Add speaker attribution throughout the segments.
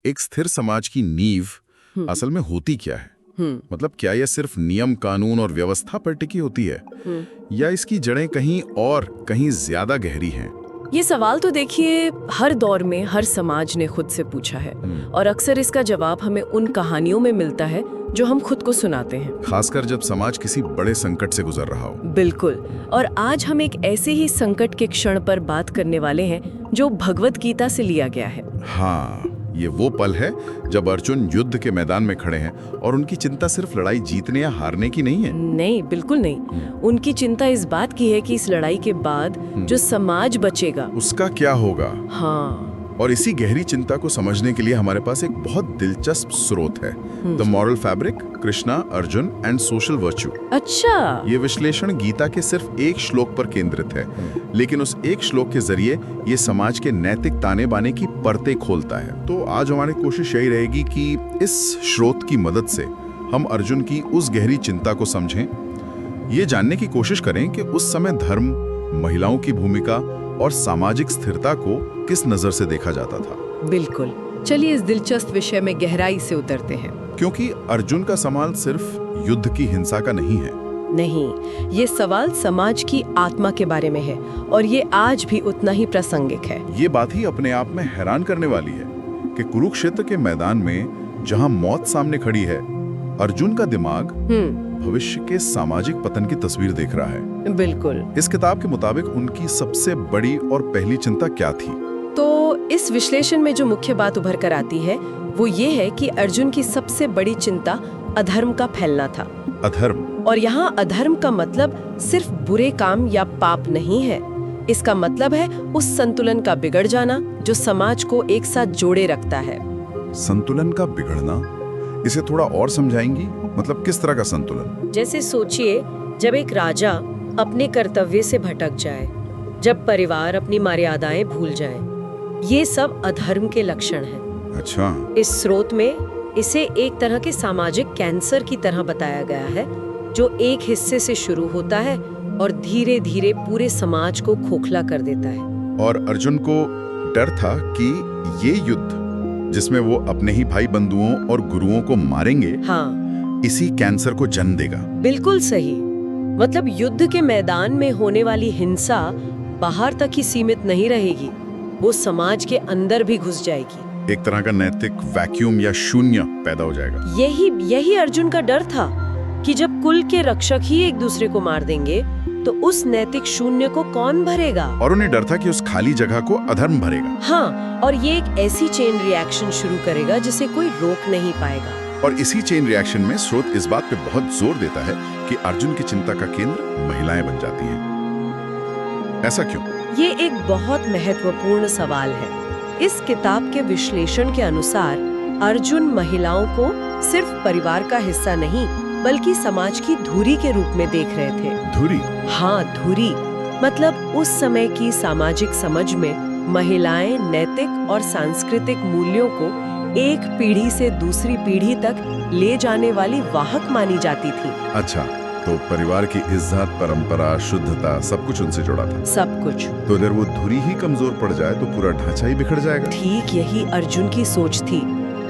Speaker 1: एक स्थिर समाज की नींव असल में होती क्या है? मतलब क्या यह सिर्फ नियम, कानून और व्यवस्था पर टिकी होती है या इसकी जड़ें कहीं और कहीं ज्यादा गहरी हैं?
Speaker 2: ये सवाल तो देखिए हर दौर में हर समाज ने खुद से पूछा है और अक्सर इसका जवाब हमें उन कहानियों में मिलता है जो हम खुद को सुनाते हैं,
Speaker 1: खासकर जब समाज किसी बड़े संकट से गुजर रहा हो।
Speaker 2: बिल्कुल। और आज हम एक ऐसे ही संकट के क्षण पर बात करने वाले हैं जो भगवत गीता से लिया गया है।
Speaker 1: हाँ, ये वो पल है जब अर्जुन युद्ध के मैदान में खड़े हैं और उनकी चिंता सिर्फ लड़ाई जीतने या हारने की नहीं है।
Speaker 2: नहीं, बिल्कुल नहीं। उनकी चिंता इस बात की है कि इस लड़ाई के बाद जो समाज बचेगा
Speaker 1: उसका क्या होगा।
Speaker 2: हाँ,
Speaker 1: और इसी गहरी चिंता को समझने के लिए हमारे पास एक बहुत दिलचस्प स्रोत है, the moral fabric, Krishna, Arjun and social virtue.
Speaker 2: अच्छा।
Speaker 1: ये विश्लेषण गीता के सिर्फ एक श्लोक पर केंद्रित है, लेकिन उस एक श्लोक के जरिए ये समाज के नैतिक ताने बाने की परतें खोलता है। तो आज हमारी कोशिश यही रहेगी कि इस स्रोत की मदद से हम अर्जुन की उस गहरी चिंता को समझें, ये जानने की कोशिश करें कि उस समय धर्म, महिलाओं की भूमिका और सामाजिक स्थिरता को किस नजर से देखा जाता था।
Speaker 2: बिल्कुल, चलिए इस दिलचस्प विषय में गहराई से उतरते हैं।
Speaker 1: क्योंकि अर्जुन का सवाल सिर्फ युद्ध की हिंसा का नहीं है।
Speaker 2: नहीं, ये सवाल समाज की आत्मा के बारे में है और ये आज भी उतना ही प्रासंगिक है।
Speaker 1: ये बात ही अपने आप में हैरान करने वाली है कि कुरुक्षेत्र के मैदान में जहां मौत सामने खड़ी है, अर्जुन का दिमाग भविष्य के सामाजिक पतन की तस्वीर देख रहा है।
Speaker 2: बिल्कुल।
Speaker 1: इस किताब के मुताबिक उनकी सबसे बड़ी और पहली चिंता क्या थी?
Speaker 2: तो इस विश्लेषण में जो मुख्य बात उभर कर आती है वो ये है कि अर्जुन की सबसे बड़ी चिंता अधर्म का फैलना था।
Speaker 1: अधर्म?
Speaker 2: और यहाँ अधर्म का मतलब सिर्फ बुरे काम या पाप नहीं है। इसका मतलब है उस संतुलन का बिगड़ जाना जो समाज को एक साथ जोड़े रखता है।
Speaker 1: संतुलन का बिगड़ना? इसे थोड़ा और समझाएंगी? मतलब किस तरह का संतुलन?
Speaker 3: जैसे सोचिए, जब एक राजा अपने कर्तव्य से भटक जाए, जब परिवार अपनी मर्यादाएं भूल जाए, ये सब अधर्म के लक्षण हैं।
Speaker 1: अच्छा।
Speaker 3: इस स्रोत में इसे एक तरह के सामाजिक कैंसर की तरह बताया गया है जो एक हिस्से से शुरू होता है और धीरे धीरे पूरे समाज को खोखला कर देता है।
Speaker 1: और अर्जुन को डर था कि ये युद्ध जिसमें वो अपने ही भाई बंधुओं और गुरुओं को मारेंगे,
Speaker 3: हाँ,
Speaker 1: इसी कैंसर को जन्म देगा।
Speaker 3: बिल्कुल सही। मतलब युद्ध के मैदान में होने वाली हिंसा बाहर तक ही सीमित नहीं रहेगी, वो समाज के अंदर भी घुस जाएगी।
Speaker 1: एक तरह का नैतिक वैक्यूम या शून्य पैदा हो जाएगा।
Speaker 3: यही अर्जुन का डर था कि जब कुल के रक्षक ही एक दूसरे को मार देंगे तो उस नैतिक शून्य को कौन भरेगा?
Speaker 1: और उन्हें डर था कि उस खाली जगह को अधर्म भरेगा।
Speaker 3: हाँ, और ये एक ऐसी चेन रिएक्शन शुरू करेगा जिसे कोई रोक नहीं पाएगा।
Speaker 1: और इसी चेन रिएक्शन में स्रोत इस बात पे बहुत जोर देता है कि अर्जुन की चिंता का केंद्र महिलाएं बन जाती हैं। ऐसा क्यों?
Speaker 3: ये एक बहुत महत्वपूर्ण सवाल है। इस किताब के विश्लेषण के अनुसार अर्जुन महिलाओं को सिर्फ परिवार का हिस्सा नहीं बल्कि समाज की धुरी के रूप में देख रहे थे।
Speaker 1: धुरी?
Speaker 3: हाँ, धुरी मतलब उस समय की सामाजिक समझ में महिलाएं नैतिक और सांस्कृतिक मूल्यों को एक पीढ़ी से दूसरी पीढ़ी तक ले जाने वाली वाहक मानी जाती थी।
Speaker 1: अच्छा, तो परिवार की इज्जत, परंपरा, शुद्धता सब कुछ उनसे जुड़ा था।
Speaker 3: सब कुछ।
Speaker 1: तो अगर वो धुरी ही कमजोर पड़ जाए तो पूरा ढांचा ही बिखर जाएगा।
Speaker 2: ठीक यही अर्जुन की सोच थी।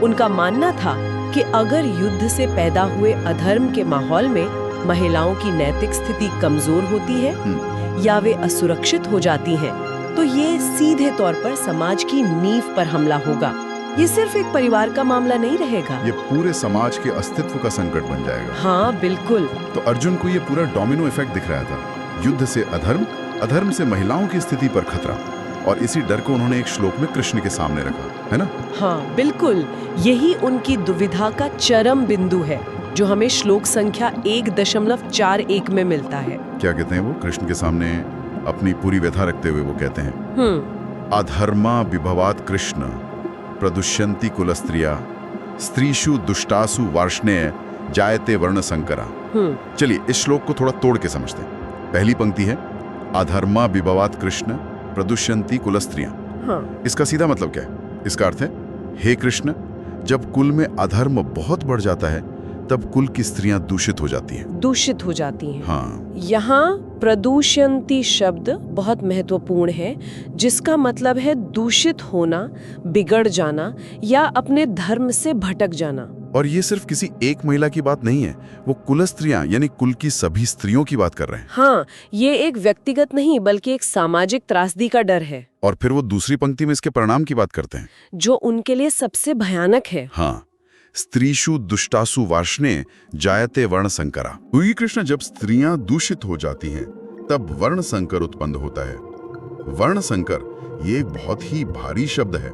Speaker 2: उनका मानना था कि अगर युद्ध से पैदा हुए अधर्म के माहौल में महिलाओं की नैतिक स्थिति कमजोर होती है या वे असुरक्षित हो जाती हैं, तो ये सीधे तौर पर समाज की नींव पर हमला होगा। ये सिर्फ एक परिवार का मामला नहीं रहेगा,
Speaker 1: ये पूरे समाज के अस्तित्व का संकट बन जाएगा।
Speaker 2: हाँ, बिल्कुल।
Speaker 1: तो अर्जुन को ये पूरा डोमिनो इफेक्ट दिख रहा था। युद्ध से अधर्म, अधर्म से महिलाओं की स्थिति पर खतरा, और इसी डर को उन्होंने एक श्लोक में कृष्ण के सामने रखा, है ना?
Speaker 2: हाँ, बिल्कुल। यही उनकी दुविधा का चरम बिंदु है जो हमें श्लोक संख्या 1.41 में मिलता है।
Speaker 1: क्या कहते हैं वो? कृष्ण के सामने अपनी पूरी व्यथा रखते हुए वो कहते हैं, अधर्मा विभवात कृष्ण प्रदुष्यन्ति कुलस्त्रिया स्त्रीषु दुष्टासु वार्ष्णेय जायते वर्ण संकरा। चलिए इस श्लोक को थोड़ा तोड़ के समझते हैं। पहली पंक्ति है, अधर्मा विभवात कृष्ण प्रदुष्यन्ति कुलस्त्रियां। इसका सीधा मतलब क्या है? इसका अर्थ है, हे कृष्ण, जब कुल में अधर्म बहुत बढ़ जाता है तब कुल की स्त्रियां दूषित हो जाती हैं।
Speaker 2: दूषित हो जाती हैं।
Speaker 1: हाँ।
Speaker 2: यहाँ प्रदूषयन्ति शब्द बहुत महत्वपूर्ण है, जिसका मतलब है दूषित होना, बिगड़ जाना या अपने धर्म से भटक जाना।
Speaker 1: और ये सिर्फ किसी एक महिला की बात नहीं है, वो कुल स्त्रियां यानी कुल की सभी स्त्रियों की बात कर रहे हैं।
Speaker 2: हाँ, ये एक व्यक्तिगत नहीं बल्कि एक सामाजिक त्रासदी का डर है,
Speaker 1: और फिर वो दूसरी पंक्ति में इसके परिणाम की बात करते हैं,
Speaker 2: जो उनके लिए सबसे भयानक है।
Speaker 1: हाँ, स्त्रीषु दुष्टासु वार्ष्णे जायते वर्ण संकरा। क्योंकि कृष्ण, जब स्त्रियां दूषित हो जाती हैं तब वर्ण संकर उत्पन्न होता है। वर्ण संकर ये एक बहुत ही भारी शब्द है।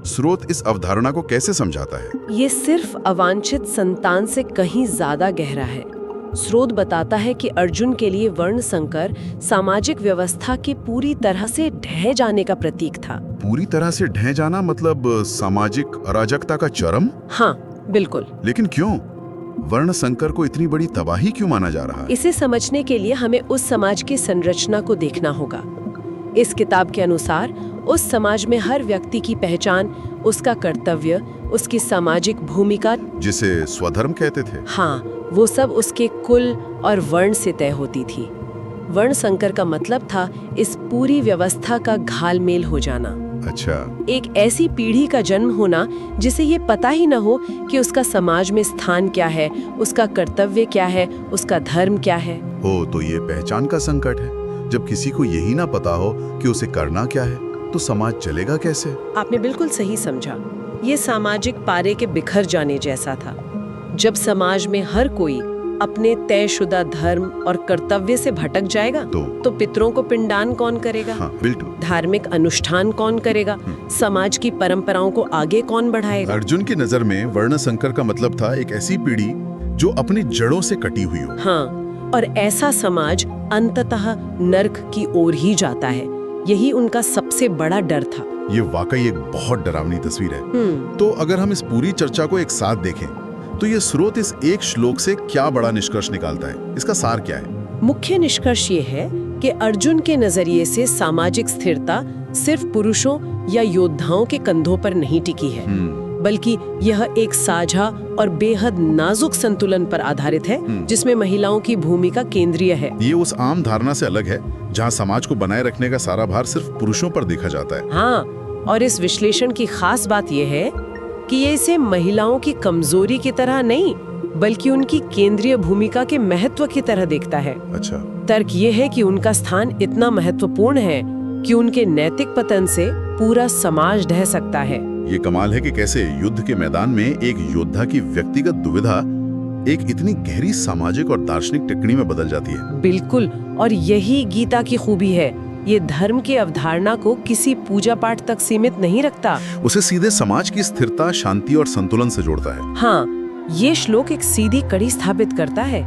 Speaker 1: स्रोत इस अवधारणा को कैसे समझाता है?
Speaker 2: ये सिर्फ अवांछित संतान से कहीं ज्यादा गहरा है। स्रोत बताता है कि अर्जुन के लिए वर्ण संकर सामाजिक व्यवस्था के पूरी तरह से ढह जाने का प्रतीक था।
Speaker 1: पूरी तरह से ढह जाना मतलब सामाजिक अराजकता का चरम?
Speaker 2: हाँ, बिल्कुल।
Speaker 1: लेकिन क्यों? वर्ण संकर को इतनी बड़ी तबाही क्यों माना जा रहा है?
Speaker 2: इसे समझने के लिए हमें उस समाज की संरचना को देखना होगा। इस किताब के अनुसार उस समाज में हर व्यक्ति की पहचान, उसका कर्तव्य, उसकी सामाजिक भूमिका,
Speaker 1: जिसे स्वधर्म कहते थे,
Speaker 2: हाँ, वो सब उसके कुल और वर्ण से तय होती थी। वर्ण संकर का मतलब था इस पूरी व्यवस्था का घालमेल हो जाना।
Speaker 1: अच्छा,
Speaker 2: एक ऐसी पीढ़ी का जन्म होना जिसे ये पता ही न हो कि उसका समाज में स्थान क्या है, उसका कर्तव्य क्या है, उसका धर्म क्या है।
Speaker 1: हो तो ये पहचान का संकट है। जब किसी को यही ना पता हो कि उसे करना क्या है, तो समाज चलेगा कैसे?
Speaker 2: आपने बिल्कुल सही समझा। ये सामाजिक पारे के बिखर जाने जैसा था। जब समाज में हर कोई अपने तयशुदा धर्म और कर्तव्य से भटक जाएगा तो पितरों को पिंडदान कौन करेगा?
Speaker 1: हाँ, बिल्कुल।
Speaker 2: धार्मिक अनुष्ठान कौन करेगा? समाज की परंपराओं को आगे कौन बढ़ाएगा?
Speaker 1: अर्जुन की नजर में वर्ण संकर का मतलब था एक ऐसी पीढ़ी जो अपनी जड़ों से कटी हुई हो।
Speaker 2: हाँ, और ऐसा समाज अंततः नर्क की ओर ही जाता है। यही उनका सबसे बड़ा डर था।
Speaker 1: ये वाकई एक बहुत डरावनी तस्वीर है। तो अगर हम इस पूरी चर्चा को एक साथ देखें तो ये स्रोत इस एक श्लोक से क्या बड़ा निष्कर्ष निकालता है? इसका सार क्या है?
Speaker 2: मुख्य निष्कर्ष ये है कि अर्जुन के नजरिए से सामाजिक स्थिरता सिर्फ पुरुषों या योद्धाओं के कंधों पर नहीं टिकी है, बल्कि यह एक साझा और बेहद नाजुक संतुलन पर आधारित है, जिसमें महिलाओं की भूमिका केंद्रीय है।
Speaker 1: ये उस आम धारणा से अलग है जहाँ समाज को बनाए रखने का सारा भार सिर्फ पुरुषों पर देखा जाता है।
Speaker 2: हाँ, और इस विश्लेषण की खास बात यह है कि ये इसे महिलाओं की कमजोरी की तरह नहीं, बल्कि उनकी केंद्रीय भूमिका के महत्व की तरह देखता है।
Speaker 1: अच्छा।
Speaker 2: तर्क ये है कि उनका स्थान इतना महत्वपूर्ण है कि उनके नैतिक पतन से पूरा समाज ढह सकता है।
Speaker 1: ये कमाल है कि कैसे युद्ध के मैदान में एक योद्धा की व्यक्तिगत दुविधा एक इतनी गहरी सामाजिक और दार्शनिक टिप्पणी में बदल जाती है।
Speaker 2: बिल्कुल, और यही गीता की खूबी है। ये धर्म की अवधारणा को किसी पूजा पाठ तक सीमित नहीं रखता,
Speaker 1: उसे सीधे समाज की स्थिरता, शांति और संतुलन से जोड़ता है।
Speaker 2: हाँ, ये श्लोक एक सीधी कड़ी स्थापित करता है।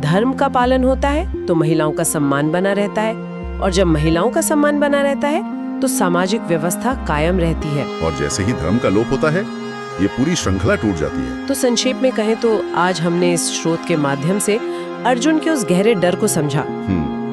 Speaker 2: धर्म का पालन होता है तो महिलाओं का सम्मान बना रहता है, और जब महिलाओं का सम्मान बना रहता है तो सामाजिक व्यवस्था कायम रहती है।
Speaker 1: और जैसे ही धर्म का लोप होता है, ये पूरी श्रृंखला टूट जाती है।
Speaker 2: तो संक्षेप में कहें तो आज हमने इस स्रोत के माध्यम से अर्जुन के उस गहरे डर को समझा।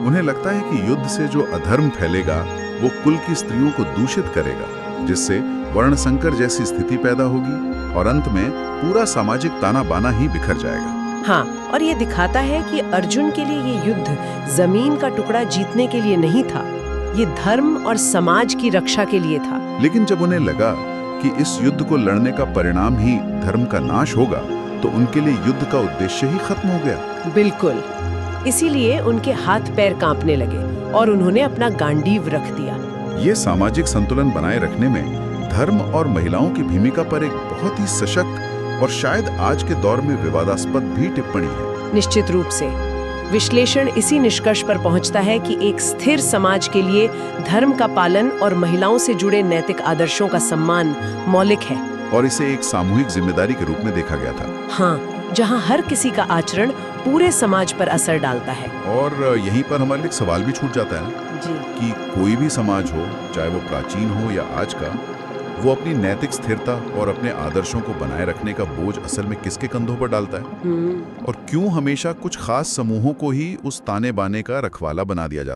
Speaker 1: उन्हें लगता है कि युद्ध से जो अधर्म फैलेगा वो कुल की स्त्रियों को दूषित करेगा, जिससे वर्ण संकर जैसी स्थिति पैदा होगी और अंत में पूरा सामाजिक ताना बाना ही बिखर जाएगा।
Speaker 2: हाँ, और ये दिखाता है कि अर्जुन के लिए ये युद्ध जमीन का टुकड़ा जीतने के लिए नहीं था, ये धर्म और समाज की रक्षा के लिए था।
Speaker 1: लेकिन जब उन्हें लगा कि इस युद्ध को लड़ने का परिणाम ही धर्म का नाश होगा, तो उनके लिए युद्ध का उद्देश्य ही खत्म हो गया।
Speaker 2: बिल्कुल, इसीलिए उनके हाथ पैर कांपने लगे और उन्होंने अपना गांडीव रख दिया।
Speaker 1: ये सामाजिक संतुलन बनाए रखने में धर्म और महिलाओं की भूमिका पर एक बहुत ही सशक्त और शायद आज के दौर में विवादास्पद भी टिप्पणी है।
Speaker 2: निश्चित रूप से विश्लेषण इसी निष्कर्ष पर पहुंचता है कि एक स्थिर समाज के लिए धर्म का पालन और महिलाओं से जुड़े नैतिक आदर्शों का सम्मान मौलिक है,
Speaker 1: और इसे एक सामूहिक जिम्मेदारी के रूप में देखा गया था।
Speaker 2: हाँ, जहाँ हर किसी का आचरण पूरे समाज पर असर डालता है।
Speaker 1: और यहीं पर हमारे लिए एक सवाल भी छूट जाता है ना
Speaker 2: जी,
Speaker 1: कि कोई भी समाज हो, चाहे वो प्राचीन हो या आज का, वो अपनी नैतिक स्थिरता और अपने आदर्शों को बनाए रखने का बोझ असल में किसके कंधों पर डालता है? और क्यों हमेशा कुछ खास समूहों को ही उस ताने बाने का रखवाला बना दिया जाता है?